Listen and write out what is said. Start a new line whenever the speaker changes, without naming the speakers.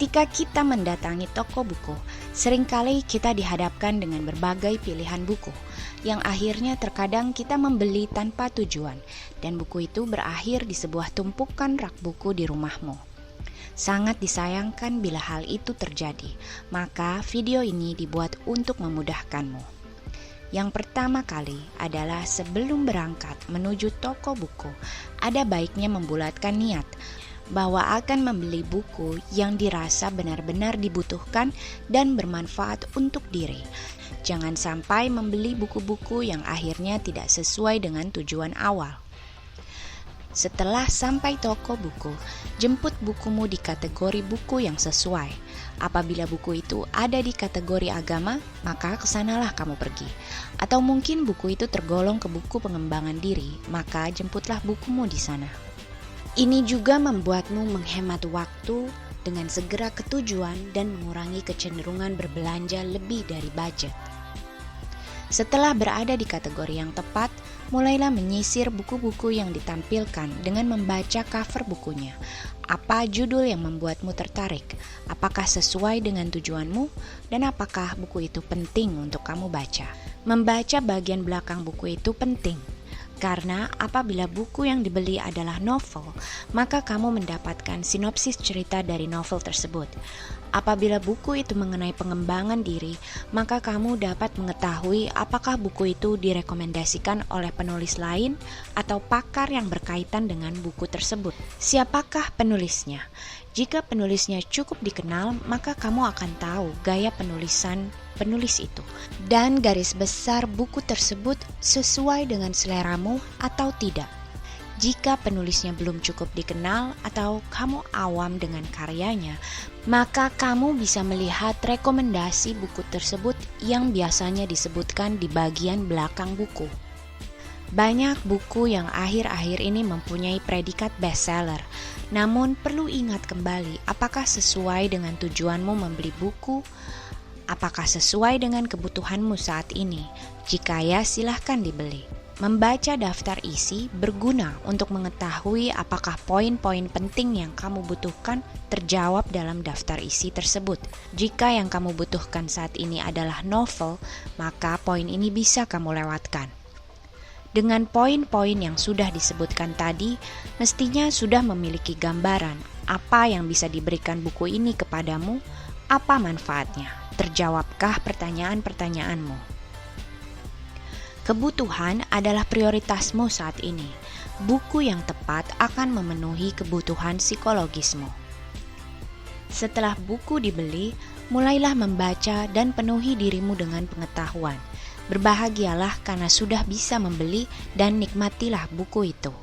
Ketika kita mendatangi toko buku, seringkali kita dihadapkan dengan berbagai pilihan buku, yang akhirnya terkadang kita membeli tanpa tujuan, dan buku itu berakhir di sebuah tumpukan rak buku di rumahmu. Sangat disayangkan bila hal itu terjadi, maka video ini dibuat untuk memudahkanmu. Yang pertama kali adalah sebelum berangkat menuju toko buku, ada baiknya membulatkan niat bahwa akan membeli buku yang dirasa benar-benar dibutuhkan dan bermanfaat untuk diri. Jangan sampai membeli buku-buku yang akhirnya tidak sesuai dengan tujuan awal. Setelah sampai toko buku, jemput bukumu di kategori buku yang sesuai. Apabila buku itu ada di kategori agama, maka kesanalah kamu pergi. Atau mungkin buku itu tergolong ke buku pengembangan diri, maka jemputlah bukumu di sana. Ini juga membuatmu menghemat waktu dengan segera ke tujuan dan mengurangi kecenderungan berbelanja lebih dari budget. Setelah berada di kategori yang tepat, mulailah menyisir buku-buku yang ditampilkan dengan membaca cover bukunya. Apa judul yang membuatmu tertarik? Apakah sesuai dengan tujuanmu? Dan apakah buku itu penting untuk kamu baca? Membaca bagian belakang buku itu penting. Karena apabila buku yang dibeli adalah novel, maka kamu mendapatkan sinopsis cerita dari novel tersebut. Apabila buku itu mengenai pengembangan diri, maka kamu dapat mengetahui apakah buku itu direkomendasikan oleh penulis lain atau pakar yang berkaitan dengan buku tersebut. Siapakah penulisnya? Jika penulisnya cukup dikenal, maka kamu akan tahu gaya penulisan penulis itu. Dan garis besar buku tersebut sesuai dengan seleramu atau tidak. Jika penulisnya belum cukup dikenal atau kamu awam dengan karyanya, maka kamu bisa melihat rekomendasi buku tersebut yang biasanya disebutkan di bagian belakang buku. Banyak buku yang akhir-akhir ini mempunyai predikat bestseller, namun perlu ingat kembali apakah sesuai dengan tujuanmu membeli buku, apakah sesuai dengan kebutuhanmu saat ini. Jika ya, silahkan dibeli. Membaca daftar isi berguna untuk mengetahui apakah poin-poin penting yang kamu butuhkan terjawab dalam daftar isi tersebut. Jika yang kamu butuhkan saat ini adalah novel, maka poin ini bisa kamu lewatkan. Dengan poin-poin yang sudah disebutkan tadi, mestinya sudah memiliki gambaran apa yang bisa diberikan buku ini kepadamu, apa manfaatnya, terjawabkah pertanyaan-pertanyaanmu. Kebutuhan adalah prioritasmu saat ini. Buku yang tepat akan memenuhi kebutuhan psikologismu. Setelah buku dibeli, mulailah membaca dan penuhi dirimu dengan pengetahuan. Berbahagialah karena sudah bisa membeli dan nikmatilah buku itu.